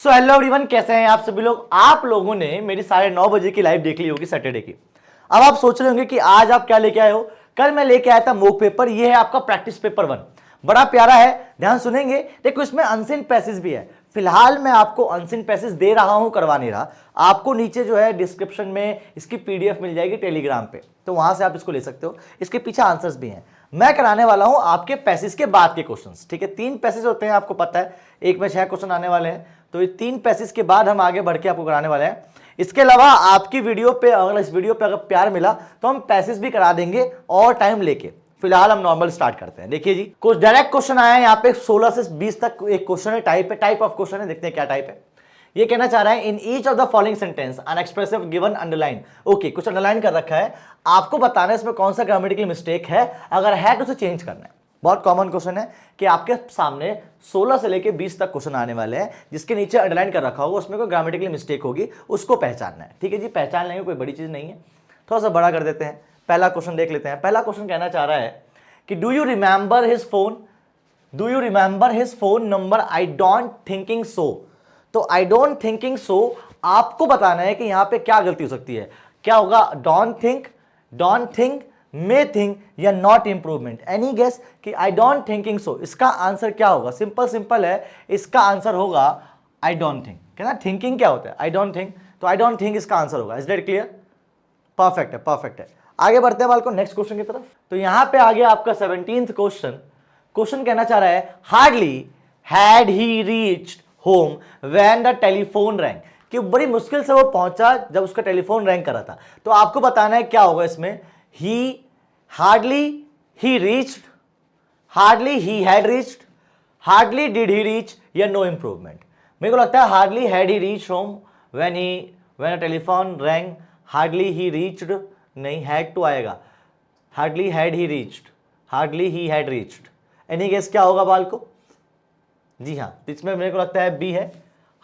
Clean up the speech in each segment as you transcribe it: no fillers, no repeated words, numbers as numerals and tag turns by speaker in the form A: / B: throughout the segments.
A: So hello everyone, कैसे हैं आप सभी लोग। आप लोगों ने मेरी 9:30 की लाइव देख ली होगी सैटरडे की। अब आप सोच रहे होंगे कि आज आप क्या लेके आए हो। कल मैं लेके आया था मॉक पेपर, ये है आपका प्रैक्टिस पेपर 1। बड़ा प्यारा है, ध्यान सुनेंगे। देखो इसमें अनसीन पैसेज भी है। फिलहाल मैं आपको अनसीन पैसेज दे रहा हूं, करवा नहीं रहा। आपको नीचे जो है डिस्क्रिप्शन में इसकी पीडीएफ मिल जाएगी टेलीग्राम पे, तो वहां से आप इसको ले सकते हो। इसके पीछे आंसर्स भी हैं। मैं कराने वाला हूं आपके पैसेज के बाद के क्वेश्चंस, ठीक है। 3 पैसेज होते हैं, आपको पता है। एक में 6 क्वेश्चन आने वाले हैं, तो ये 3 पैसेज के बाद हम आगे बढ़ के आपको कराने वाले हैं। इसके अलावा आपकी वीडियो पे, अगर इस वीडियो पे अगर प्यार मिला तो हम पैसेज भी करा देंगे और टाइम लेके। फिलहाल हम नॉर्मल स्टार्ट करते हैं। देखिए जी, कुछ डायरेक्ट क्वेश्चन आया है यहाँ पे। 16 से 20 तक एक क्वेश्चन है, टाइप ऑफ क्वेश्चन है। देखते हैं क्या टाइप है। ये कहना चाह रहा है in each of the following sentence अनएक्सप्रेसिव given underline. Okay, कुछ अंडरलाइन कर रखा है, आपको बताना है इसमें कौन सा ग्रामेटिकल मिस्टेक है। अगर है तो उसे चेंज करना है। बहुत कॉमन क्वेश्चन है कि आपके सामने 16 से लेके 20 तक क्वेश्चन आने वाले हैं, जिसके नीचे अंडरलाइन कर रखा होगा, उसमें कोई ग्रामेटिकल मिस्टेक होगी, उसको पहचानना है। ठीक है जी, पहचान लेंगे, कोई बड़ी चीज नहीं है। थोड़ा सा बड़ा कर देते हैं। पहला क्वेश्चन देख लेते हैं। पहला क्वेश्चन कहना चाह रहा है कि do you remember his phone, do you remember his phone number, I don't thinking so. तो आई डोंट थिंकिंग सो आपको बताना है कि यहां पे क्या गलती हो सकती है। क्या होगा? डोंट थिंक, मे थिंक या नॉट इंप्रूवमेंट। एनी गेस कि आई डोंट थिंकिंग सो इसका आंसर क्या होगा? सिंपल है, इसका आंसर होगा आई डोंट थिंक। कहना थिंकिंग क्या होता है? आई डोंट थिंक, तो आई डोंट थिंक इसका आंसर होगा। Is that clear? परफेक्ट है, परफेक्ट है। आगे बढ़ते हैं बालको नेक्स्ट क्वेश्चन की तरफ। तो यहां पे आ गया आपका 17th क्वेश्चन। क्वेश्चन कहना चाह रहा है hardly had he reached home when the telephone wrong. कि बड़ी मुश्किल से वो पहुंचा जब उसका टेलीफोन रैंग करा था। तो आपको बताना है क्या होगा इसमें। He, hardly he reached, hardly he had reached, hardly did he reach या नो इंप्रूवमेंट। मेरे को लगता है hardly had he reach home when a telephone rang. Hardly he reached नहीं, हैड टू आएगा। Hardly had he reached, hardly he had reached. Any guess क्या होगा बाल को? जी हाँ, इसमें मेरे को लगता है बी है।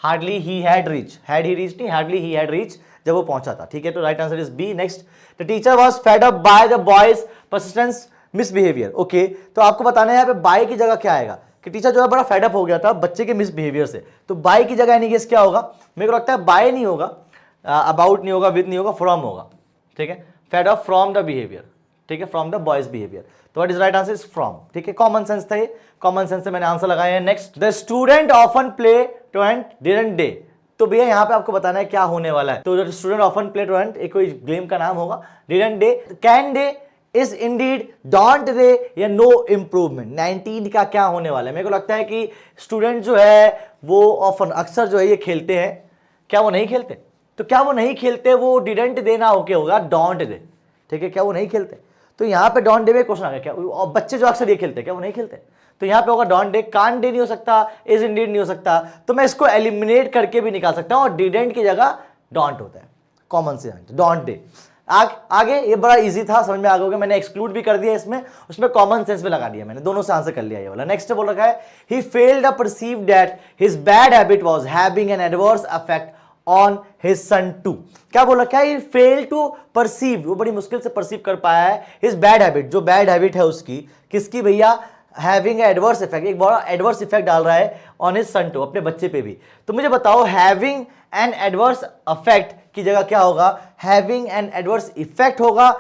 A: Hardly he had reach, had he reach नहीं, हार्डली ही हैड रीच जब वो पहुंचा था। ठीक है, तो right answer is B. Next, the teacher was fed up by the boys persistence misbehaviour. Okay, तो आपको बताना है यहाँ पे बाय की जगह क्या आएगा कि टीचर जो है बड़ा फेडअप हो गया था बच्चे के मिसबिहेवियर से। तो बाय की जगह एनी गेस क्या होगा? मेरे को लगता है बाय नहीं होगा, अबाउट नहीं होगा, विद नहीं होगा, फ्रॉम होगा। ठीक है, fed up from the behaviour. ठीक है, फ्रॉम द बॉयज बिहेवियर। तो what is right answer is from. ठीक है, कॉमन सेंस था ये, कॉमन सेंस से मैंने आंसर लगाया है। Next, the student often play Torrent didn't day. तो भैया यहां पे आपको बताना है क्या होने वाला है। तो स्टूडेंट ऑफन प्ले टोरेंट एक कोई गेम का नाम होगा। Didn't day, can day, is Indeed, don't they या नो इंप्रूवमेंट। 19 का क्या होने वाला है? मेरे को लगता है कि स्टूडेंट जो है वो ऑफन, अक्सर जो है ये खेलते हैं। क्या वो नहीं खेलते? तो क्या वो नहीं खेलते, वो डिडंट दे ना होके होगा डोंट दे। ठीक है, क्या वो नहीं खेलते? तो यहां पे डोंट डे में क्वेश्चन आ गया, क्या और बच्चे जो अक्सर ये खेलते हैं क्या वो नहीं खेलते? तो यहां पे होगा डोंट डे। कान डे नहीं हो सकता, इज इंडीड नहीं हो सकता, तो मैं इसको एलिमिनेट करके भी निकाल सकता हूं और डिडंट की जगह डोंट होता है। कॉमन से डोंट डे। आगे ये बड़ा इजी था, समझ में आ गया। मैंने एक्सक्लूड भी कर दिया इसमें, उसमें कॉमन सेंस भी लगा दिया मैंने, दोनों से आंसर कर लिया ये वाला। नेक्स्ट बोल रखा है he failed to perceive that his bad habit was having an adverse effect on his son too. क्या बोल रखा है? फेल टू परसीव, वो बड़ी मुश्किल से परसीव कर पाया है हिज बैड हैबिट, जो बैड हैबिट है उसकी। किसकी भैया? हैविंग एडवर्स इफेक्ट, एक बड़ा एडवर्स इफेक्ट डाल रहा है ऑन हिज सन टू, अपने बच्चे पे भी। तो मुझे बताओ हैविंग एन एडवर्स इफेक्ट की जगह क्या होगा? हैविंग एन एडवर्स इफेक्ट होगा,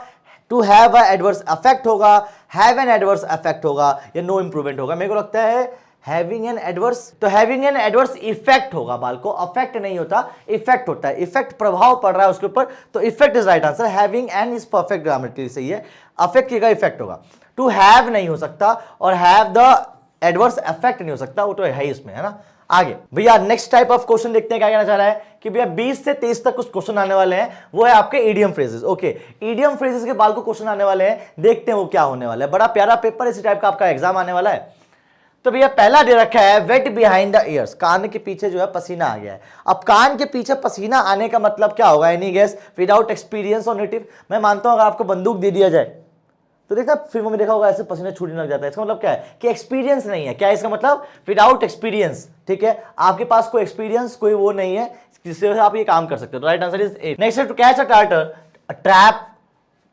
A: to have a adverse effect होगा, हैव एन एडवर्स इफेक्ट होगा या नो इंप्रूवमेंट होगा? मेरे को लगता है हैविंग एन एडवर्स, तो हैविंग एन एडवर्स इफेक्ट होगा बाल को। अफेक्ट नहीं होता, इफेक्ट होता है। इफेक्ट प्रभाव पड़ रहा है उसके ऊपर, तो effect is right answer. Having an is perfect grammatically सही है। अफेक्ट की जगह इफेक्ट होगा। टू हैव नहीं हो सकता और हैव द एडवर्स इफेक्ट नहीं हो सकता, वो तो है ही इसमें, है ना। आगे भैया नेक्स्ट टाइप ऑफ क्वेश्चन देखते हैं क्या कहना चाह रहा है कि भैया 20 से 23 तक कुछ क्वेश्चन आने वाले हैं, वो है आपके idiom phrases. Okay, idiom phrases के बाल को क्वेश्चन आने वाले हैं, देखते हैं वो क्या होने वाला है। बड़ा प्यारा पेपर, इसी टाइप का आपका एग्जाम आने वाला है। तो भैया पहला दे रखा है वेट बिहाइंड द ईयर्स, कान के पीछे जो है पसीना आ गया है। अब कान के पीछे पसीना आने का मतलब क्या होगा? Any guess? विदाउट एक्सपीरियंस और नेटिव। मैं मानता हूं अगर आपको बंदूक दे दिया जाए तो देखा फिल्मों में देखा होगा ऐसे पसीना छूटने लग जाता है। इसका मतलब क्या है? कि एक्सपीरियंस नहीं है। क्या है इसका मतलब? Without experience. ठीक है, आपके पास कोई एक्सपीरियंस, कोई वो नहीं है जिससे आप ये काम कर सकते हो। Right answer is A. Next, to catch a tartar, a trap.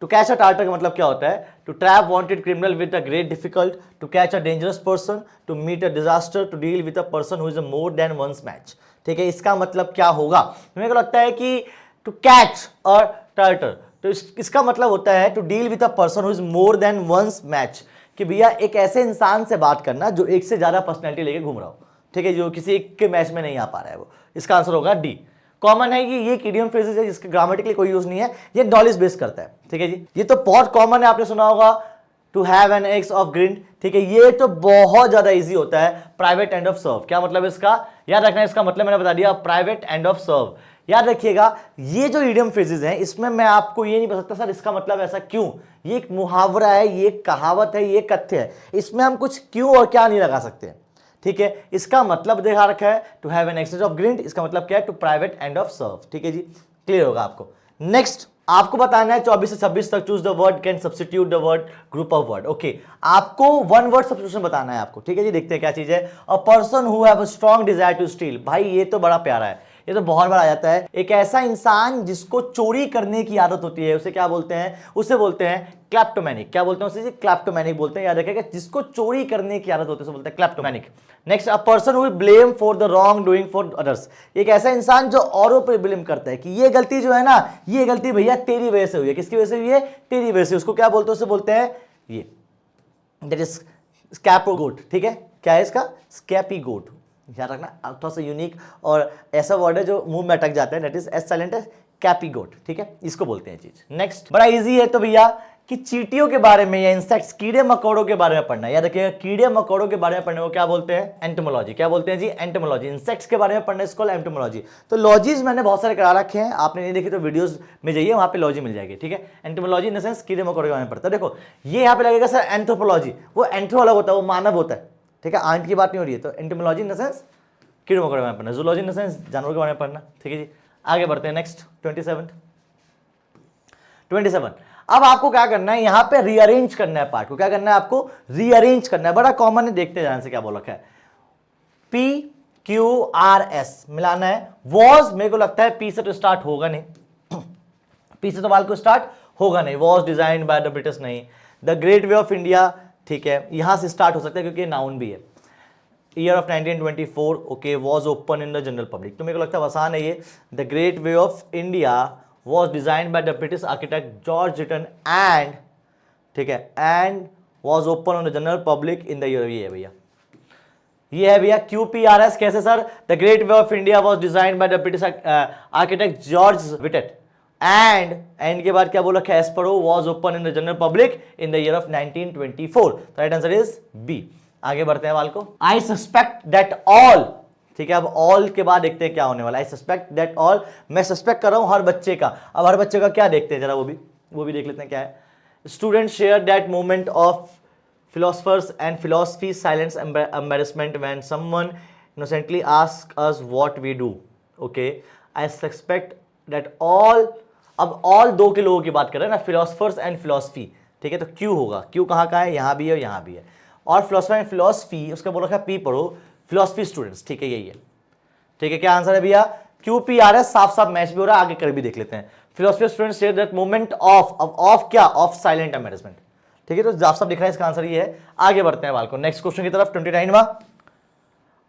A: To catch a tartar का मतलब क्या होता है? To trap wanted criminal with a great difficult, to catch a dangerous person, to meet a disaster, to deal with a person who is a more than one's match. ठीक है, इसका मतलब क्या होगा? मेरे को लगता है कि टू कैच और टर्टल, तो इसका मतलब होता है to deal with a person who is more than one's match, कि भैया एक ऐसे इंसान से बात करना जो एक से ज्यादा पर्सनैलिटी लेके घूम रहा हो, ठीक है, जो किसी एक के मैच में नहीं आ पा रहा है वो। इसका आंसर होगा डी। कॉमन है कि ये एक इडियम फ्रेजेस है जिसके ग्रामेटिकली कोई यूज नहीं है, ये नॉलेज बेस करता है, ठीक है जी। ये तो बहुत कॉमन है, आपने सुना होगा to have an axe of grind, ठीक है, ये तो बहुत ज्यादा इजी होता है। प्राइवेट एंड ऑफ सर्व, क्या मतलब इसका? याद रखना, इसका मतलब मैंने बता दिया, प्राइवेट एंड ऑफ सर्व। याद रखिएगा, ये जो इडियम फ्रेजेस हैं इसमें मैं आपको ये नहीं बता सकता सर इसका मतलब ऐसा क्यों, ये एक मुहावरा है, ये एक कहावत है, ये कथ्य है, इसमें हम कुछ क्यों और क्या नहीं लगा सकते, ठीक है। इसका मतलब देखा रखा है to have an exchange of grind, इसका मतलब क्या है? To private end of serve, ठीक है जी, क्लियर होगा आपको। नेक्स्ट आपको बताना है 24 से 26 तक, choose the word can substitute the word group of word. Okay, आपको वन वर्ड सब्स्टिट्यूशन बताना है आपको, ठीक है जी। देखते हैं क्या चीज है। A person who have a strong desire to steal, भाई ये तो बड़ा प्यारा है, ये तो बहुत बार आ जाता है। एक ऐसा इंसान जिसको चोरी करने की आदत होती है, उसे क्या बोलते हैं? उसे बोलते हैं क्लैप्टोमैनिक। क्या बोलते हैं उसे? क्लैप्टोमैनिक बोलते हैं। याद रखिएगा, जिसको चोरी करने की आदत होती है उसे बोलते हैं kleptomaniac. Next, a person who blame for the wrong doing for others, एक ऐसा इंसान जो औरों पर ब्लेम करता है कि ये गलती जो है ना, ये गलती भैया तेरी वजह से हुई है। किसकी वजह से हुई है? तेरी वजह से। उसको क्या बोलते हैं? उसे बोलते हैं ये, दैट इज स्कैपोगोट, ठीक है। क्या है इसका? स्कैपीगोट। याद रखना, थोड़ा सा यूनिक और ऐसा वर्ड है जो मुंह में अटक जाता है, दैट इज एस साइलेंट है, कैपीगोट, ठीक है, इसको बोलते हैं चीज। नेक्स्ट बड़ा इजी है तो भैया, कि चींटियों के बारे में या इंसेक्ट्स, कीड़े मकोड़ों के बारे में पढ़ना है। याद रखिएगा, कीड़े मकोड़ों के बारे में पढ़ने को क्या बोलते हैं? एंटोमोलॉजी। क्या बोलते हैं जी? एंटोमोलॉजी। इंसेक्ट्स के बारे में पढ़ना इसको एंटोमोलॉजी। तो लॉजीज मैंने बहुत सारे करा रखे हैं, आपने नहीं देखी तो वीडियोस में जाइए, वहां पे लॉजी मिल जाएगी, ठीक है। एंटोमोलॉजी इन द सेंस कीड़े मकोड़ों के बारे में पढ़ता है। देखो ये यहाँ पे लगेगा सर एंथ्रोपोलॉजी, वो एंथ्रो अलग होता है, वो मानव होता है, ठीक है, आंट की बात नहीं हो रही है। तो एंटोमोलॉजी इन द सेंस कीड़े मकोड़ों के बारे में पढ़ना, जूलॉजी इन द सेंस जानवरों के बारे में पढ़ना, ठीक है जी। आगे बढ़ते हैं। नेक्स्ट 27। अब आपको क्या करना है? यहां पे रीअरेंज करना है पार्ट को। क्या करना है आपको? रीअरेंज करना है। बड़ा कॉमन है, देखते जाने से क्या बोल रखा है। PQRS मिलाना है। वॉज मेरे को लगता है पी से तो स्टार्ट होगा नहीं, पी से तो बाल को स्टार्ट होगा नहीं। Was designed by the British नहीं। The Gateway of India, ठीक है, यहां से स्टार्ट हो सकता है क्योंकि नाउन भी है। Year of 1924, okay, was open in the general public, तो मेरे को लगता है आसान है ये। The Gateway of India was designed by the British architect George Witten and, ठीक है, and was open on the general public in the year, ये है भैया, ये है भैया QPRS। कैसे sir? The Great Way of India was designed by the British architect George Witten and के बाद क्या बोला? एस्परो was open in the general public in the year of 1924। तो राइट आंसर इज बी। आगे बढ़ते हैं वाल को। I suspect that all, ठीक है, अब ऑल के बाद देखते हैं क्या होने वाला है। आई सस्पेक्ट दैट ऑल, मैं सस्पेक्ट कर रहा हूं हर बच्चे का। अब हर बच्चे का क्या देखते हैं जरा, वो भी देख लेते हैं क्या है। Student share that moment of philosophers and philosophy silence embarrassment when someone innocently ask us what we do. Okay, I suspect that all, अब ऑल दो के लोगों की बात कर रहे हैं ना, फिलोसफर्स एंड फिलोसफी, ठीक है, तो क्यू होगा। क्यू कहाँ का है? यहाँ भी है और यहाँ भी है। और फिलोसफर एंड फिलोसफी, उसका बोल रखा है पी पढ़ो, फिलोसफी स्टूडेंट्स, ठीक है, यही है, ठीक है। क्या आंसर है भैया? QPRS। साफ साफ मैच भी हो रहा है, आगे कर भी देख लेते हैं। Philosophy students share that moment of, अब ऑफ क्या? ऑफ साइलेंट एम्बैरेसमेंट, ठीक है, तो साफ साफ दिख रहा है, इसका आंसर ये है। आगे बढ़ते हैं बाल को नेक्स्ट क्वेश्चन की तरफ। 29वां,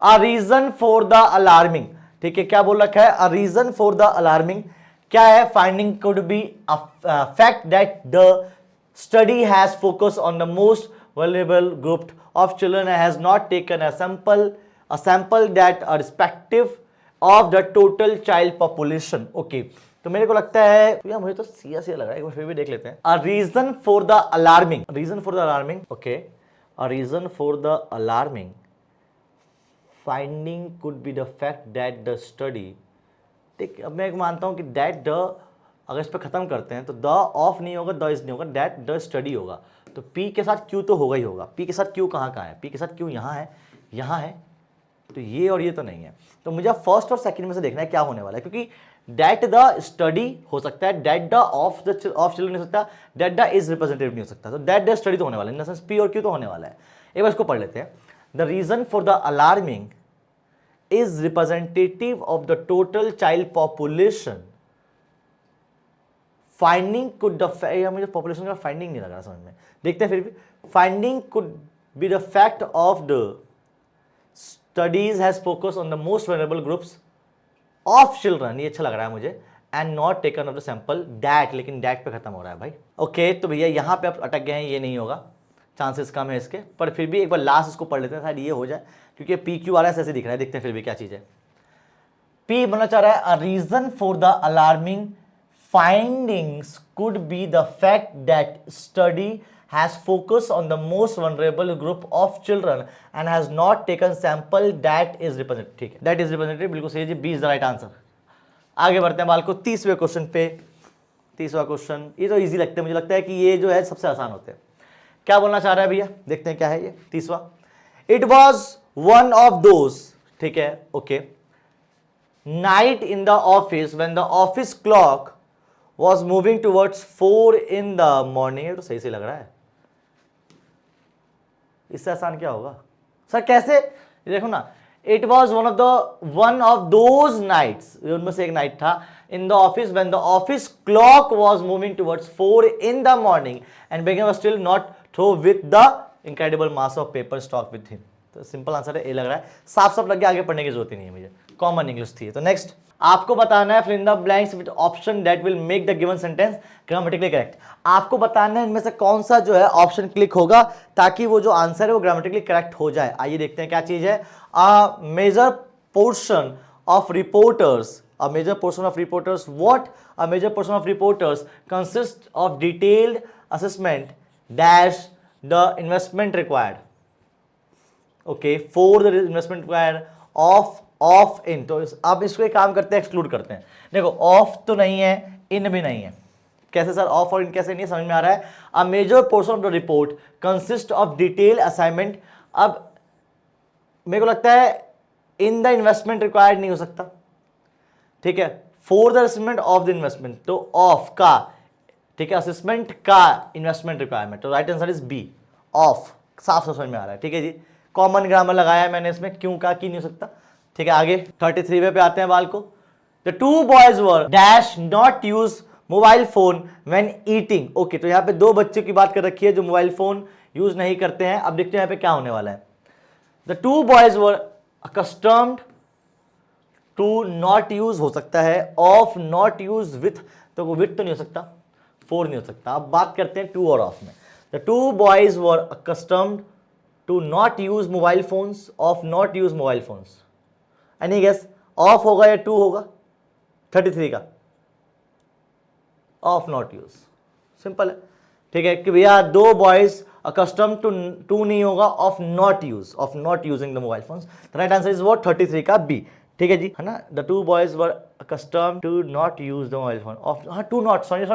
A: अ रीजन फॉर द अलार्मिंग, ठीक है, क्या बोल रखा है? A reason for the alarming क्या है? Finding could be a fact that the study has focus on the most vulnerable group of children and has not taken a sample that are respective of the total child population। okay, तो मेरे को लगता है यार, मुझे तो सिया लग रहा है, एक बार फिर भी देख लेते हैं। a reason for the alarming, okay, a reason for the alarming finding could be the fact that the study, ठीक, अब मैं एक मानता हूं कि that the, अगर इस पर खत्म करते हैं तो द ऑफ नहीं होगा, द इज नहीं होगा, दैट द स्टडी होगा। तो पी के साथ क्यू तो होगा ही होगा। पी के साथ क्यू कहाँ है? पी के साथ क्यू यहाँ है, यहाँ है, तो ये और ये तो नहीं है। तो मुझे फर्स्ट और सेकंड में से देखना है क्या होने वाला है, क्योंकि दैट द स्टडी हो सकता है, दैट द ऑफ चिल्ड्रन नहीं हो सकता, दैट द इज रिप्रेजेंटेटिव नहीं हो सकता। तो दैट द स्टडी तो होने वाला है, इन द सेंस पी और क्यू तो होने वाला है। एक बार इसको पढ़ लेते हैं। The reason for the alarming is representative of the total child population. Finding could the, मुझे पॉपुलेशन का फाइंडिंग नहीं लग रहा समझ में, देखते हैं फिर भी। Finding could be the fact of the studies has focus on the most vulnerable groups. Of children, ये अच्छा लग रहा है मुझे, and not taken of the sample that, लेकिन डैट पे खत्म हो रहा है भाई। ओके तो भैया यहाँ पे आप अटक गए हैं, ये नहीं होगा, चांसेस कम है इसके, पर फिर भी एक बार लास्ट इसको पढ़ लेते हैं, शायद ये हो जाए, क्योंकि पी क्यू आर एस ऐसे दिख रहा है, देखते हैं फिर भी क्या चीज़ है। पी बनना चाह रहा है a reason for the alarming findings could be the fact that study has focused on the most vulnerable group of children and has not taken sample that is representative। ठीक है, that is representative बिल्कुल सही जी, B is the right answer। आगे बढ़ते हैं बाल को 30वें question पे। 30वां क्वेश्चन, ये तो इजी लगता है, मुझे लगता है कि ये जो है सबसे आसान होते हैं। क्या बोलना चाह रहा है भैया, देखते हैं क्या है ये 30वां। It was one of those, ठीक है okay, night in the office when the office clock was moving towards 4 in the morning। ये तो सही से लग रहा है, इससे आसान क्या होगा सर, कैसे, देखो ना, it was one of those nights, उनमें से एक नाइट था, in the office when the office clock was moving towards 4 in the morning and Begum was still not through with the incredible mass of paper stock with him. तो simple answer है A लग रहा है, साफ साफ लग गया, आगे पढ़ने की जरूरत ही नहीं है मुझे, कॉमन इंग्लिश थी। तो नेक्स्ट आपको बताना है fill in the blanks with option that will make the given sentence grammatically correct. आपको बताना है इनमें से कौन सा जो है ऑप्शन क्लिक होगा ताकि वो जो आंसर है वो ग्रामेटिकली करेक्ट हो जाए। आइए देखते हैं क्या चीज है। A major portion of reporters, a major portion of reporters, what a major portion of reporters consists of detailed assessment dash the investment required, okay, for the investment required of in। तो अब इसको एक काम करते हैं, exclude करते हैं। देखो ऑफ तो नहीं है, इन भी नहीं है, कैसे सर ऑफ और इन कैसे नहीं समझ में आ रहा है। A major portion of the report consist of detail assignment, अब मेरे को लगता है इन द इन्वेस्टमेंट रिक्वायर्ड नहीं हो सकता, ठीक है, for the assessment of the investment, तो ऑफ का, ठीक है, असेसमेंट का इन्वेस्टमेंट रिक्वायरमेंट, तो राइट आंसर इज बी, ऑफ, साफ समझ में आ रहा है, ठीक है जी, कॉमन ग्रामर लगाया है मैंने इसमें, क्यों का की नहीं हो सकता, ठीक है। आगे 33वें पे आते हैं बाल को। The two boys were dash not use mobile phone when eating, okay, तो यहाँ पे दो बच्चों की बात कर रखी है जो मोबाइल फोन यूज नहीं करते हैं। अब देखते हैं यहाँ पे क्या होने वाला है। The two boys were accustomed to not use हो सकता है, ऑफ नॉट यूज विथ, तो विथ तो नहीं हो सकता, फोर नहीं हो सकता। अब बात करते हैं टू और ऑफ में। The two boys were accustomed to not use mobile phones, ऑफ not use mobile phones, any guess, ऑफ होगा या टू होगा 33 का, ऑफ नॉट यूज, सिंपल है, ठीक है, कि भैया दो बॉयज अकस्टम टू नहीं होगा, of not using the mobile phones. Right answer is what 33 का बी, ठीक है जी, है ना। The two boys were accustom to not use the mobile phone, of, हाँ to not, sorry it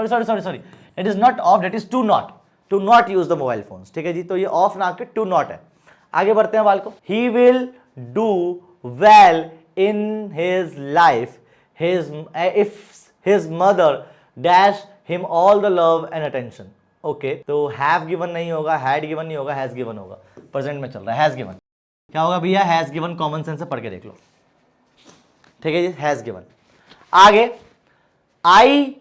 A: is not of, that is to not use the mobile phones, ठीक है जी, तो ये ऑफ ना के टू नॉट है। आगे बढ़ते हैं बाल को। He will do well in his life if his mother dash him all the love and attention, okay, तो हैव गिवन नहीं होगा, हैड गिवन नहीं होगा, हैज गिवन होगा, प्रेजेंट में चल रहा है, हैज गिवन। क्या होगा भैया, हैज गिवन, कॉमन सेंस से पढ़ के देख लो, ठीक है जी, हैज गिवन। आगे I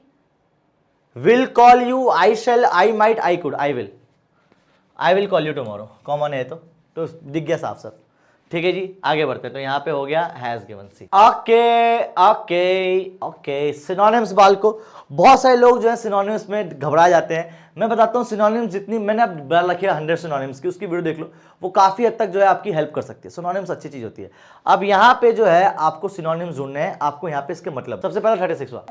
A: will call you, I shall, I might, I could, I will call you tomorrow, common है तो दिख गया साफ साफ, ठीक है जी। आगे बढ़ते हैं, तो यहां पे हो गया has given C. Okay synonyms बाल को, बहुत सारे लोग जो है सिनोनिम्स में घबरा जाते हैं। मैं बताता हूँ सिनोनिम्स जितनी मैंने अब बना रखी है 100 सिनोनिम्स की, उसकी वीडियो देख लो, वो काफी हद तक जो है आपकी हेल्प कर सकती है। सिनोनिम्स अच्छी चीज होती है। अब यहाँ पे जो है आपको सिनोनिम्स ढूंढने हैं, आपको यहाँ पे इसके मतलब, सबसे पहला 36वां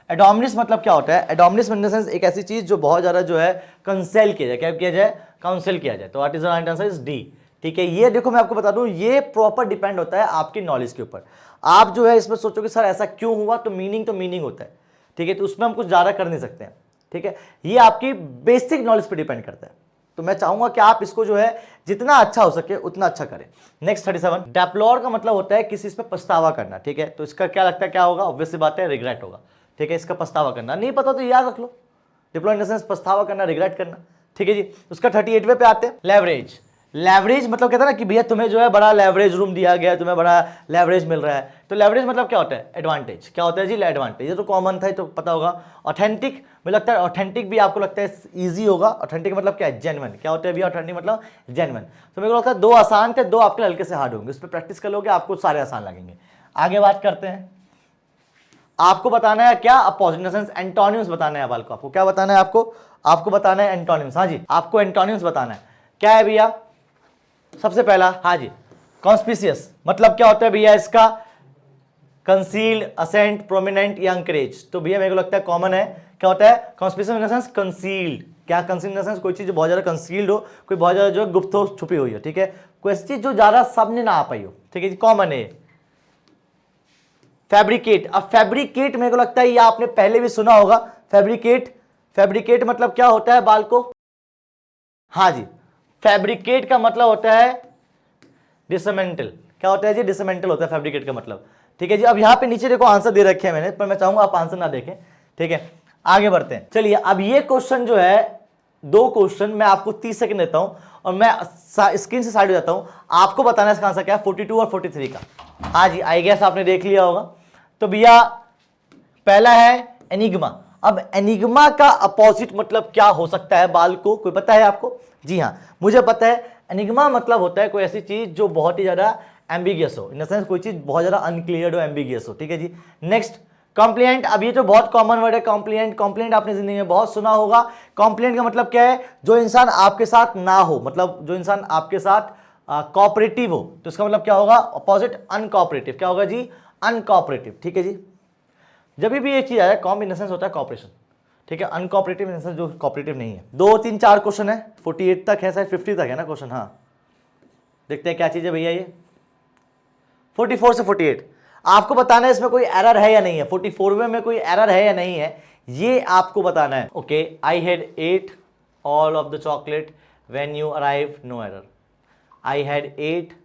A: एडोमिनिस मतलब क्या होता है। एडोमिनिस इन द सेंस एक ऐसी चीज जो बहुत ज्यादा जो है कंसेल किया जाए, क्या किया जाए, काउंसिल किया जाए, तो what is the right answer is D, ठीक है। ये देखो मैं आपको बता दूं, ये प्रॉपर डिपेंड होता है आपकी नॉलेज के ऊपर। आप जो है इसमें सोचो कि सर ऐसा क्यों हुआ, तो मीनिंग होता है, ठीक है, तो उसमें हम कुछ ज्यादा कर नहीं सकते हैं, ठीक है। ये आपकी बेसिक नॉलेज पे डिपेंड करता है, तो मैं चाहूंगा कि आप इसको जो है जितना अच्छा हो सके उतना अच्छा करें। नेक्स्ट 37 डेप्लोर का मतलब होता है किसी पे पछतावा करना, ठीक है, तो इसका क्या लगता है क्या होगा, ऑब्वियस सी बात है रिग्रेट होगा, ठीक है, इसका पछतावा करना। नहीं पता तो याद रख लो, डिप्लोर इन द सेंस पछतावा करना, रिग्रेट करना, ठीक है जी। उसका 38वें पे आते हैं लेवरेज मतलब कहता है ना कि भैया तुम्हें जो है बड़ा लेवरेज रूम दिया गया है, तुम्हें बड़ा लेवरेज मिल रहा है, तो लेवरेज मतलब क्या होता है, एडवांटेज। क्या होता है जी, एडवांटेज, ये तो कॉमन था, तो पता होगा। ऑथेंटिक मुझे लगता है ऑथेंटिक भी आपको लगता है ईजी होगा। ऑथेंटिक मतलब क्या है, जेन्युइन। क्या होता है भैया ऑथेंटिक मतलब जेन्युइन। तो मेरे को लगता है दो आसान थे, दो आपके हल्के से हार्ड होंगे, उस पर प्रैक्टिस कर लोगे आपको सारे आसान लगेंगे। आगे बात करते हैं। आपको बताना है क्या, opposite, in the sense antonyms बताना है बाल को। आपको क्या बताना है, आपको बताना है एंटोनिम्स। हाँ जी, आपको एंटोनिम्स बताना है। क्या है भैया, सबसे पहला, हाँ जी, कॉन्स्पिशियस मतलब क्या होता है भैया इसका, कंसील्ड, असेंट, प्रोमिनेंट या अंकरेज। तो भैया मेरे को लगता है कॉमन है, क्या होता है conspicuous in the sense concealed. क्या कंसील्ड इन द सेंस, कोई चीज बहुत ज्यादा कंसील्ड हो, कोई बहुत ज्यादा जो गुप्त हो, छुपी हुई हो, ठीक है, कोई ऐसी चीज जो ज्यादा सामने ना आ पाई हो, ठीक है जी, कॉमन है। फैब्रिकेट, अब फैब्रिकेट मेरे को लगता है ये आपने पहले भी सुना होगा। फैब्रिकेट मतलब क्या होता है बाल को, हाँ जी, फैब्रिकेट का मतलब होता है डिसमेंटल। क्या होता है जी, डिसमेंटल होता है फैब्रिकेट का मतलब, ठीक है जी। अब यहां पे नीचे देखो आंसर दे रखे हैं मैंने, पर मैं चाहूंगा आप आंसर ना देखें, ठीक है। आगे बढ़ते हैं, चलिए। अब ये क्वेश्चन जो है, 2 क्वेश्चन मैं आपको 30 सेकंड देता हूं और मैं स्क्रीन से साइड हो जाता हूं, आपको बताना है इसका आंसर क्या है, 42 और 43 का। हाँ जी, आई गेस आपने देख लिया होगा। तो भैया पहला है एनिग्मा। अब एनिग्मा का अपोजिट मतलब क्या हो सकता है बाल को, कोई पता है आपको? जी हाँ, मुझे पता है। एनिग्मा मतलब होता है कोई ऐसी चीज जो बहुत ही ज्यादा एम्बिगियस हो, इन द सेंस कोई चीज बहुत ज्यादा अनक्लियर हो, एम्बिगियस हो, ठीक है जी। नेक्स्ट, कॉम्प्लिएंट। अब ये तो बहुत कॉमन वर्ड है कॉम्प्लिएंट। कॉम्प्लिएंट आपने जिंदगी में बहुत सुना होगा। कॉम्प्लिएंट का मतलब क्या है, जो इंसान आपके साथ ना हो, मतलब जो इंसान आपके साथ कोऑपरेटिव हो, तो इसका मतलब क्या होगा, अपोजिट अनकोऑपरेटिव। क्या होगा जी, अनकोऑपरेटिव, ठीक है जी। जब भी ये चीज आ जाए, कॉम इन द सेंस होता है कॉपरेशन, ठीक है, अनकोऑपरेटिव इन द सेंस जो कोऑपरेटिव नहीं है। 2 3 4 क्वेश्चन है, 48 तक है, शायद 50 तक है ना क्वेश्चन। हाँ, देखते हैं क्या चीज है भैया ये। 44 से 48 आपको बताना है इसमें कोई एरर है या नहीं है, 44वें में कोई एरर है या नहीं है, ये आपको बताना है। Okay, I had ate all of the chocolate when you arrive, no error. I had ate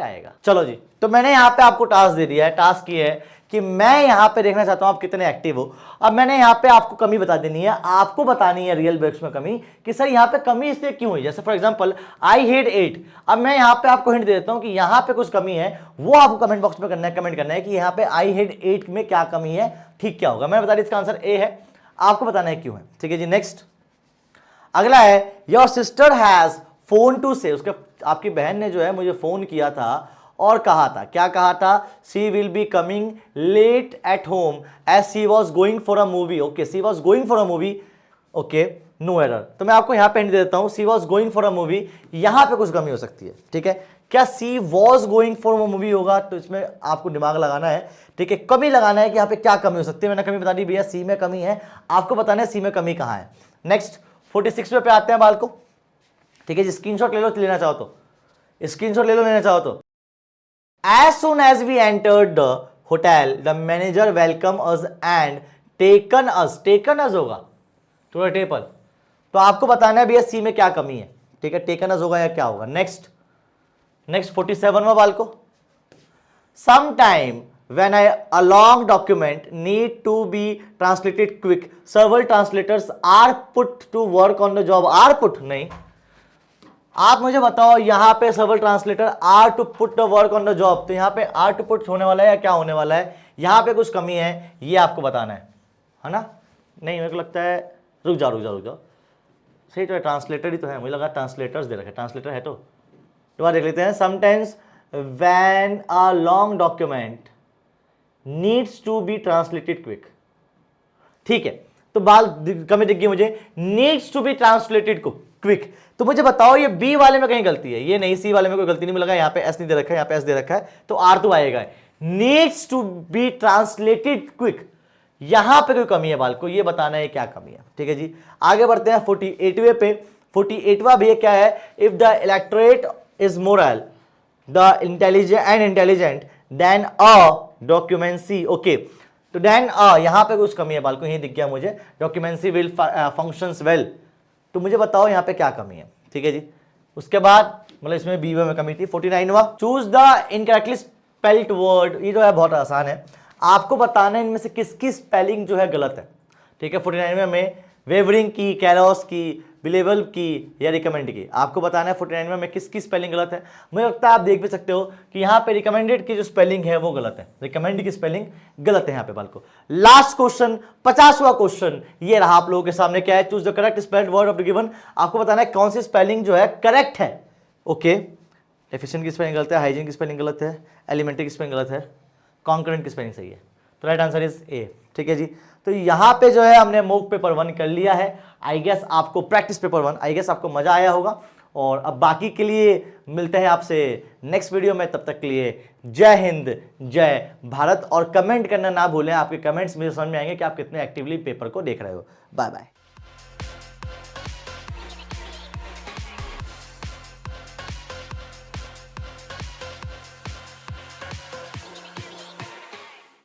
A: आएगा। चलो जी, तो मैंने यहां पे आपको टास्क दे दिया है। टास्क ये है कि मैं यहां पे देखना चाहता हूं आप कितने एक्टिव हो। अब मैंने यहां पे आपको कमी बता देनी है, आपको बतानी है रियल ब्रेक्स में कमी, कि सर यहां पे कमी इसलिए क्यों हुई। जैसे फॉर एग्जांपल आई हेड 8, अब मैं यहां पे आपको हिंट दे देता हूं कि यहां पे कुछ कमी है, वो आपको कमेंट बॉक्स में करना है, कमेंट करना है कि यहां पे आई हेड 8 में क्या कमी है, ठीक क्या होगा। मैं बता दी इसका आंसर ए है, आपको बताना है क्यों है, ठीक है जी। नेक्स्ट, अगला है your sister has phone to say, उसके आपकी बहन ने जो है मुझे फोन किया था और कहा था, क्या कहा था, she will be coming late at home as she was going for a movie. Okay, she was going for a movie, okay, no error. तो मैं आपको यहां पे हिंट दे देता हूं, she was going for a movie, यहां पे कुछ कमी हो सकती है, ठीक है। क्या she was going for a movie होगा, तो इसमें आपको दिमाग लगाना है, ठीक है, कमी लगाना है कि यहां पे क्या कमी हो सकती है। मैंने कमी बता दी भैया, सी में कमी है, आपको बताना है सी में कमी कहां है। नेक्स्ट, 46 पे आते हैं बाल को, ठीक है जी। स्क्रीनशॉट ले लो, लेना चाहो तो स्क्रीनशॉट ले लो, लेना चाहो तो। As soon as we entered the hotel the manager welcome us and taken us होगा टू द टेबल। तो आपको बताना है भैया सी में क्या कमी है, ठीक है, टेकन अस होगा या क्या होगा। नेक्स्ट 47 में बाल को, sometime when a long document need to be translated quick, several translators are put to work on the job। are put नहीं, आप मुझे बताओ यहां पे several translator are to put the work on the job, तो यहां पे are to put होने वाला है या क्या होने वाला है, यहां पे कुछ कमी है, ये आपको बताना है ना। नहीं, मेरे को लगता है, रुक जाओ, सही तो है, ट्रांसलेटर ही तो है, मुझे लगा ट्रांसलेटर्स दे रखे, ट्रांसलेटर है तो दोबारा देख लेते हैं। Sometimes when a long document needs to be translated quick, ठीक है, तो बाल कमी दिख गई मुझे, needs to be translated quick। तो मुझे बताओ ये बी वाले में कहीं गलती है, ये नहीं, सी वाले में कोई गलती नहीं, मुझे लगा यहाँ पे एस नहीं दे रखा है, यहाँ पे एस दे रखा है, तो आर तो आएगा। needs to be translated quick, यहां पे कोई कमी है बाल को, ये बताना है क्या कमी है, ठीक है जी। आगे बढ़ते हैं 48वें पे। 48वां भी क्या है, if the electorate is moral the intelligent then a documency। Okay, तो then यहां पे कुछ कमी है बाल को, यही दिख गया मुझे, documency will functions well। तो मुझे बताओ यहां पे क्या कमी है, ठीक है जी। उसके बाद मतलब इसमें बी में कमी थी। 49वां, choose the incorrectly spelled word, ये जो है बहुत आसान है, आपको बताना है इनमें से किसकी स्पेलिंग जो है गलत है, ठीक है। 49 में वेवरिंग की, कैरोस की, बिलेबल की या रिकमेंड की, आपको बताना है 49 में किसकी स्पेलिंग गलत है। मुझे लगता है आप देख भी सकते हो कि यहाँ पे रिकमेंडेड की जो स्पेलिंग है वो गलत है, रिकमेंड की स्पेलिंग गलत है यहाँ पे बाल को। लास्ट क्वेश्चन, 50वां क्वेश्चन ये रहा आप लोगों के सामने, क्या है, choose the correct spelled word of the given. आपको बताना है कौन सी स्पेलिंग जो है करेक्ट है, ओके, एफिशिएंट की स्पेलिंग गलत है, हाइजीन की स्पेलिंग गलत है, एलिमेंट्री की स्पेलिंग गलत है, कॉन्करेंट की स्पेलिंग सही है। तो राइट आंसर इज ए। ठीक है जी, तो यहाँ पे जो है हमने मॉक पेपर 1 कर लिया है। आई गेस आपको प्रैक्टिस पेपर 1 आई गेस आपको मजा आया होगा। और अब बाकी के लिए मिलते हैं आपसे नेक्स्ट वीडियो में, तब तक के लिए जय हिंद जय भारत। और कमेंट करना ना भूलें, आपके कमेंट्स मुझे समझ में आएंगे कि आप कितने एक्टिवली पेपर को देख रहे हो। Bye bye.